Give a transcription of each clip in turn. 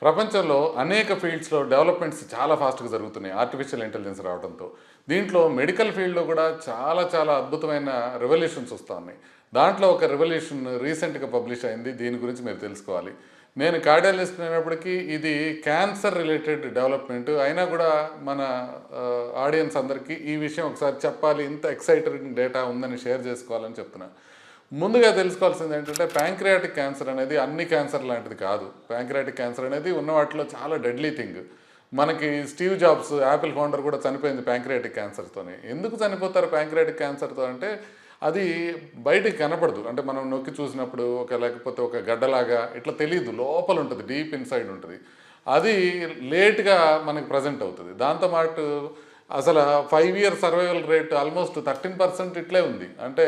ప్రపంచంలో అనేక ఫీల్డ్స్లో డెవలప్మెంట్స్ చాలా ఫాస్ట్గా జరుగుతున్నాయి ఆర్టిఫిషియల్ ఇంటెలిజెన్స్ రావడంతో. దీంట్లో మెడికల్ ఫీల్డ్లో కూడా చాలా చాలా అద్భుతమైన రెవల్యూషన్స్ వస్తూ ఉన్నాయి. దాంట్లో ఒక రెవల్యూషన్ రీసెంట్గా పబ్లిష్ అయింది. దీని గురించి మీరు తెలుసుకోవాలి. నేను కార్డియాలజిస్ట్ అయినప్పటికీ ఇది క్యాన్సర్ రిలేటెడ్ డెవలప్మెంట్ అయినా కూడా మన ఆడియన్స్ అందరికీ ఈ విషయం ఒకసారి చెప్పాలి, ఇంత ఎక్సైటెడ్ డేటా ఉందని షేర్ చేసుకోవాలని చెప్తున్నాను. ముందుగా తెలుసుకోవాల్సింది ఏంటంటే ప్యాంక్రియాటిక్ క్యాన్సర్ అనేది అన్ని క్యాన్సర్ లాంటిది కాదు. ప్యాంక్రియాటిక్ క్యాన్సర్ అనేది ఉన్న వాటిలో చాలా డెడ్లీ థింగ్. మనకి స్టీవ్ జాబ్స్ యాపిల్ ఫౌండర్ కూడా చనిపోయింది ప్యాంక్రియాటిక్ క్యాన్సర్తోనే. ఎందుకు చనిపోతారు ప్యాంక్రియాటిక్ క్యాన్సర్తో అంటే అది బయటికి కనపడదు. అంటే మనం నొక్కి చూసినప్పుడు లేకపోతే ఒక గడ్డలాగా ఇట్లా తెలియదు, లోపల ఉంటుంది, డీప్ ఇన్సైడ్ ఉంటుంది. అది లేట్గా మనకి ప్రజెంట్ అవుతుంది. దాంతోపాటు అసలు 5 year సర్వైవల్ రేట్ ఆల్మోస్ట్ 13% ఇట్లే ఉంది. అంటే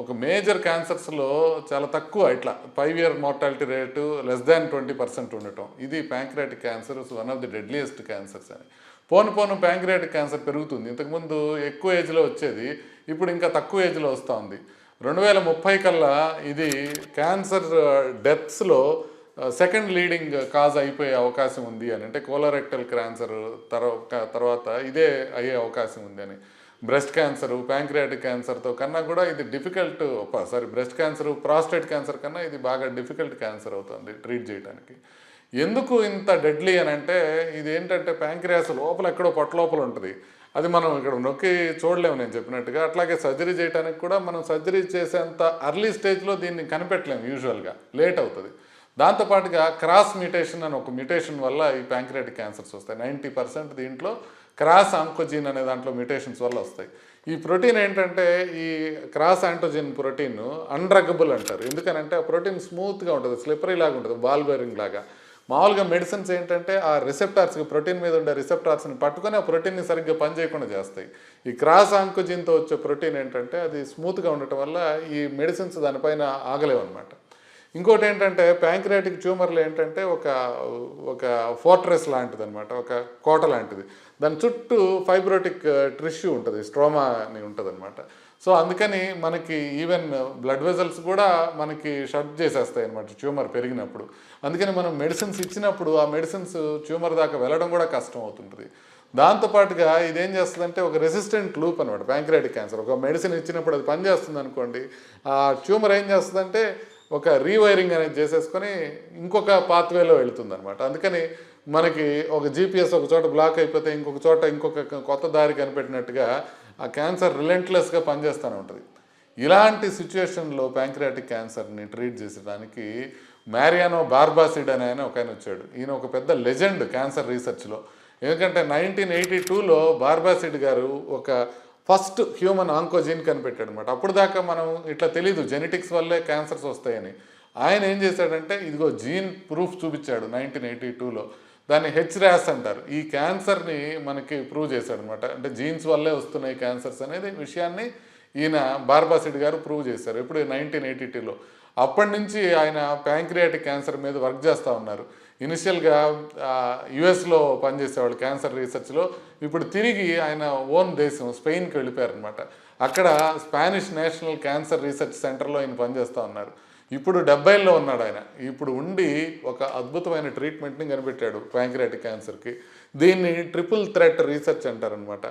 ఒక మేజర్ క్యాన్సర్స్లో చాలా తక్కువ, ఇట్లా 5 year మోర్టాలిటీ రేటు <20% ఉండటం. ఇది pancreatic cancer one of the deadliest cancers అని. పోను ప్యాంక్రియాటిక్ క్యాన్సర్ పెరుగుతుంది. ఇంతకుముందు ఎక్కువ ఏజ్లో వచ్చేది, ఇప్పుడు ఇంకా తక్కువ ఏజ్లో వస్తూ ఉంది. 2030 కల్లా ఇది క్యాన్సర్ డెత్స్లో సెకండ్ లీడింగ్ కాజ్ అయిపోయే అవకాశం ఉంది అని. అంటే కోలోరెక్టల్ క్యాన్సర్ తర్వాత ఇదే అయ్యే అవకాశం ఉంది అని. బ్రెస్ట్ క్యాన్సరు ప్యాంక్రియాటిక్ క్యాన్సర్తో కన్నా కూడా ఇది difficult, breast cancer prostate cancer కన్నా ఇది బాగా డిఫికల్ట్ క్యాన్సర్ అవుతుంది ట్రీట్ చేయడానికి. ఎందుకు ఇంత డెడ్లీ అని అంటే ఇది ఏంటంటే ప్యాంక్రియాస్ లోపల ఎక్కడో పొట్ట లోపల ఉంటుంది. అది మనం ఇక్కడ నొక్కి చూడలేము నేను చెప్పినట్టుగా. అట్లాగే సర్జరీ చేయడానికి కూడా మనం సర్జరీ చేసేంత అర్లీ స్టేజ్లో దీన్ని కనిపెట్టలేము, యూజువల్గా లేట్ అవుతుంది. దాంతోపాటుగా క్రాస్ మ్యూటేషన్ అని ఒక మ్యూటేషన్ వల్ల ఈ ప్యాంక్రియాటిక్ క్యాన్సర్స్ వస్తాయి. 90% దీంట్లో క్రాస్ ఆంకోజిన్ అనే దాంట్లో మ్యూటేషన్స్ వల్ల వస్తాయి. ఈ ప్రోటీన్ ఏంటంటే ఈ క్రాస్ ఆంటోజిన్ ప్రోటీన్ అన్డ్రగబుల్ అంటారు. ఎందుకనంటే ఆ ప్రోటీన్ స్మూత్గా ఉంటుంది, స్లిప్పరీ లాగా ఉంటుంది, బాల్ బేరింగ్ లాగా. మామూలుగా మెడిసిన్స్ ఏంటంటే ఆ రిసెప్టార్స్కి, ప్రోటీన్ మీద ఉండే రిసెప్టార్స్ని పట్టుకొని ఆ ప్రోటీన్ని సరిగ్గా పనిచేయకుండా చేస్తాయి. ఈ క్రాస్ ఆంకోజిన్తో వచ్చే ప్రోటీన్ ఏంటంటే అది స్మూత్గా ఉండటం వల్ల ఈ మెడిసిన్స్ దానిపైన ఆగలేవు అనమాట. ఇంకోటి ఏంటంటే ప్యాంక్రియాటిక్ ట్యూమర్లు ఏంటంటే ఒక ఫోర్ట్రెస్ లాంటిది అనమాట, ఒక కోట లాంటిది. దాని చుట్టూ ఫైబ్రోటిక్ టిష్యూ ఉంటుంది, స్ట్రోమా అని ఉంటుంది అనమాట. సో అందుకని మనకి ఈవెన్ బ్లడ్ వెజల్స్ కూడా మనకి షట్ చేసేస్తాయి అనమాట ట్యూమర్ పెరిగినప్పుడు. అందుకని మనం మెడిసిన్స్ ఇచ్చినప్పుడు ఆ మెడిసిన్స్ ట్యూమర్ దాకా వెళ్ళడం కూడా కష్టం అవుతుంటుంది. దాంతోపాటుగా ఇదేం చేస్తుందంటే ఒక రెసిస్టెంట్ లూప్ అనమాట ప్యాంక్రియాటిక్ క్యాన్సర్. ఒక మెడిసిన్ ఇచ్చినప్పుడు అది పనిచేస్తుంది అనుకోండి, ఆ ట్యూమర్ ఏం చేస్తుందంటే ఒక రీవైరింగ్ అనేది చేసేసుకొని ఇంకొక పాత్వేలో వెళుతుంది అనమాట. అందుకని మనకి ఒక జీపీఎస్ ఒక చోట బ్లాక్ అయిపోతే ఇంకొక చోట ఇంకొక కొత్త దారి కనిపెట్టినట్టుగా ఆ క్యాన్సర్ రిలెంట్లెస్గా పనిచేస్తూనే ఉంటుంది. ఇలాంటి సిచ్యువేషన్లో ప్యాంక్రియాటిక్ క్యాన్సర్ని ట్రీట్ చేసేదానికి మ్యారియానో బార్బాసిడ్ అనే ఆయన వచ్చాడు. ఈయన ఒక పెద్ద లెజెండ్ క్యాన్సర్ రీసెర్చ్లో. ఎందుకంటే 1982లో బార్బాసిడ్ గారు ఒక ఫస్ట్ హ్యూమన్ ఆంకోజిన్ కనిపెట్టాడు అనమాట. అప్పుడు దాకా మనం ఇట్లా తెలీదు జెనెటిక్స్ వల్లే క్యాన్సర్స్ వస్తాయని. ఆయన ఏం చేశాడంటే ఇదిగో జీన్ ప్రూఫ్ చూపించాడు 1982లో. దాన్ని HRAS అంటారు. ఈ క్యాన్సర్ని మనకి ప్రూవ్ చేశాడు అనమాట. అంటే జీన్స్ వల్లే వస్తున్నాయి క్యాన్సర్స్ అనేది విషయాన్ని ఈయన బార్బాసిడ్ గారు ప్రూవ్ చేశారు. ఇప్పుడు 1982లో. అప్పటి నుంచి ఆయన ప్యాంక్రియాటిక్ క్యాన్సర్ మీద వర్క్ చేస్తూ ఉన్నారు. ఇనిషియల్గా యుఎస్లో పనిచేసేవాళ్ళు క్యాన్సర్ రీసెర్చ్లో. ఇప్పుడు తిరిగి ఆయన ఓన్ దేశం స్పెయిన్కి వెళ్ళిపోయారనమాట. అక్కడ స్పానిష్ నేషనల్ క్యాన్సర్ రీసెర్చ్ సెంటర్లో ఆయన పనిచేస్తూ ఉన్నారు. ఇప్పుడు 70లో ఉన్నాడు ఆయన. ఇప్పుడు ఉండి ఒక అద్భుతమైన ట్రీట్మెంట్ని కనిపెట్టాడు ప్యాంక్రియాటిక్ క్యాన్సర్కి. దీన్ని ట్రిపుల్ థ్రెట్ రీసెర్చ్ అంటారనమాట.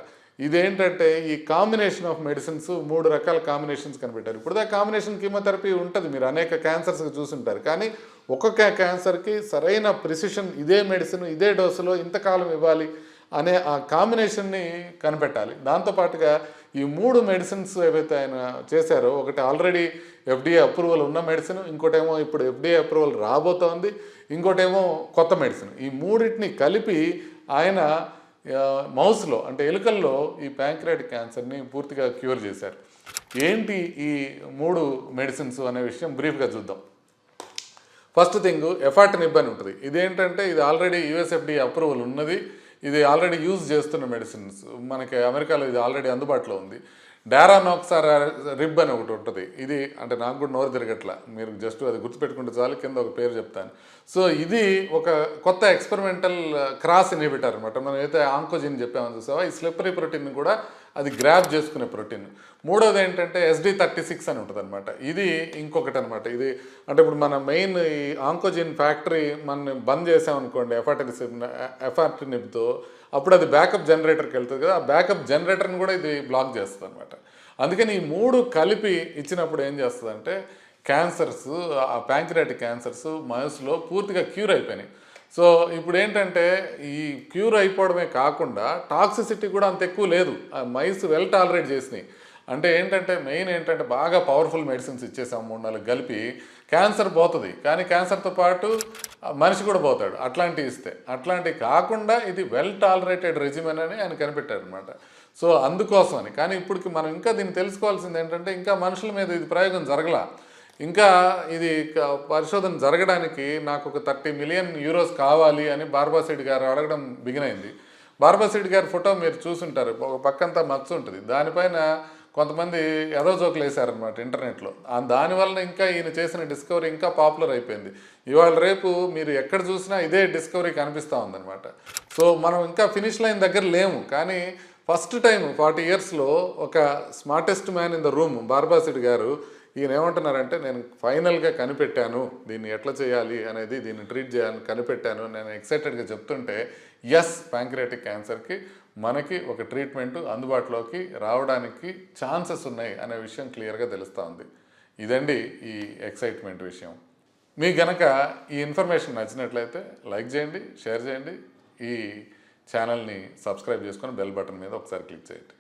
ఇదేంటంటే ఈ కాంబినేషన్ ఆఫ్ మెడిసిన్స్ 3 రకాల కాంబినేషన్స్ కనిపెట్టారు. ఇప్పుడు కాంబినేషన్ కీమోథెరపీ ఉంటుంది, మీరు అనేక క్యాన్సర్స్కి చూసుంటారు. కానీ ఒక్కొక్క క్యాన్సర్కి సరైన ప్రిసిషన్, ఇదే మెడిసిన్ ఇదే డోసులో ఇంతకాలం ఇవ్వాలి అనే ఆ కాంబినేషన్ని కనిపెట్టాలి. దాంతోపాటుగా ఈ 3 మెడిసిన్స్ ఏవైతే ఆయన చేశారో, ఒకటి ఆల్రెడీ FDA అప్రూవల్ ఉన్న మెడిసిన్, ఇంకోటేమో ఇప్పుడు FDA అప్రూవల్ రాబోతోంది, ఇంకోటేమో కొత్త మెడిసిన్. ఈ మూడింటిని కలిపి ఆయన మౌస్లో అంటే ఎలుకల్లో ఈ ప్యాంక్రియాటిక్ క్యాన్సర్ని పూర్తిగా క్యూర్ చేశారు. ఏంటి ఈ 3 మెడిసిన్స్ అనే విషయం బ్రీఫ్గా చూద్దాం. ఫస్ట్ థింగ్ ఎఫాటినిబ్ అని ఉంటుంది. ఇదేంటంటే ఇది ఆల్రెడీ US FDA అప్రూవల్ ఉన్నది. ఇది ఆల్రెడీ యూజ్ చేస్తున్న మెడిసిన్స్. మనకి అమెరికాలో ఇది ఆల్రెడీ అందుబాటులో ఉంది. డారానాక్సారిబ్ అని ఒకటి ఉంటుంది. ఇది అంటే నాకు కూడా నోరు తిరగట్లా, మీరు జస్ట్ అది గుర్తుపెట్టుకుంటే చాలు, కింద ఒక పేరు చెప్తాను. సో ఇది ఒక కొత్త ఎక్స్పెరిమెంటల్ క్రాస్ ఇన్హిబిటర్ అనమాట. మనం అయితే ఆంకోజిన్ చెప్పామని చూసావా, ఈ స్లిప్పరీ ప్రోటీన్ కూడా అది గ్రాబ్ చేసుకునే ప్రోటీన్. మూడోది ఏంటంటే SD36 అని ఉంటుంది అనమాట. ఇది ఇంకొకటి అనమాట. ఇది అంటే ఇప్పుడు మన మెయిన్ ఈ ఆంకోజిన్ ఫ్యాక్టరీ మనం బంద్ చేసామనుకోండి ఎఫార్టినిబ్తో, అప్పుడు అది బ్యాకప్ జనరేటర్కి వెళ్తుంది కదా, ఆ బ్యాకప్ జనరేటర్ని కూడా ఇది బ్లాక్ చేస్తుంది అనమాట. అందుకని ఈ మూడు కలిపి ఇచ్చినప్పుడు ఏం చేస్తుందంటే క్యాన్సర్స్, ఆ ప్యాంక్రియాటిక్ క్యాన్సర్స్ మౌస్లో పూర్తిగా క్యూర్ అయిపోయినాయి. సో ఇప్పుడు ఏంటంటే ఈ క్యూర్ అయిపోవడమే కాకుండా టాక్సిసిటీ కూడా అంత ఎక్కువ లేదు, ఆ మైస్ వెల్ టాలరేట్ చేసినాయి. అంటే ఏంటంటే మెయిన్ ఏంటంటే బాగా పవర్ఫుల్ మెడిసిన్స్ ఇచ్చేసాం 3-4 కలిపి, క్యాన్సర్ పోతుంది కానీ క్యాన్సర్తో పాటు మనిషి కూడా పోతాడు అట్లాంటివి ఇస్తే. అట్లాంటివి కాకుండా ఇది వెల్ టాలరేటెడ్ రెజిమెన్ అని ఆయన కనిపెట్టాడు అనమాట. సో అందుకోసమని. కానీ ఇప్పటికి మనం ఇంకా దీన్ని తెలుసుకోవాల్సింది ఏంటంటే ఇంకా మనుషుల మీద ఇది ప్రయోగం జరగల. ఇంకా ఇది పరిశోధన జరగడానికి నాకు ఒక 30 మిలియన్ యూరోస్ కావాలి అని బార్బాసిడ్ గారు అడగడం బిగిన్ అయింది. బార్బాసిడ్ గారి ఫోటో మీరు చూసుంటారు, ఒక పక్కంతా మచ్చ ఉంటుంది, దానిపైన కొంతమంది ఏదో జోకులు వేశారనమాట ఇంటర్నెట్లో. దానివల్ల ఇంకా ఈయన చేసిన డిస్కవరీ ఇంకా పాపులర్ అయిపోయింది. ఇవాళ రేపు మీరు ఎక్కడ చూసినా ఇదే డిస్కవరీ కనిపిస్తూ ఉందన్నమాట. సో మనం ఇంకా ఫినిష్ లైన్ దగ్గర లేము, కానీ ఫస్ట్ టైం 40 ఇయర్స్లో ఒక smartest man in the room Barbacid గారు ఈయన ఏమంటున్నారంటే, నేను ఫైనల్గా కనిపెట్టాను దీన్ని ఎట్లా చేయాలి అనేది, దీన్ని ట్రీట్ చేయాలని కనిపెట్టాను, నేను ఎక్సైటెడ్గా చెప్తుంటే ఎస్, ప్యాంక్రియాటిక్ క్యాన్సర్కి మనకి ఒక ట్రీట్మెంట్ అందుబాటులోకి రావడానికి ఛాన్సెస్ ఉన్నాయి అనే విషయం క్లియర్గా తెలుస్తూ ఉంది. ఇదండి ఈ ఎక్సైట్మెంట్ విషయం. మీకు గనక ఈ ఇన్ఫర్మేషన్ నచ్చినట్లయితే లైక్ చేయండి, షేర్ చేయండి, ఈ ఛానల్ని సబ్స్క్రైబ్ చేసుకొని బెల్ బటన్ మీద ఒకసారి క్లిక్ చేయండి.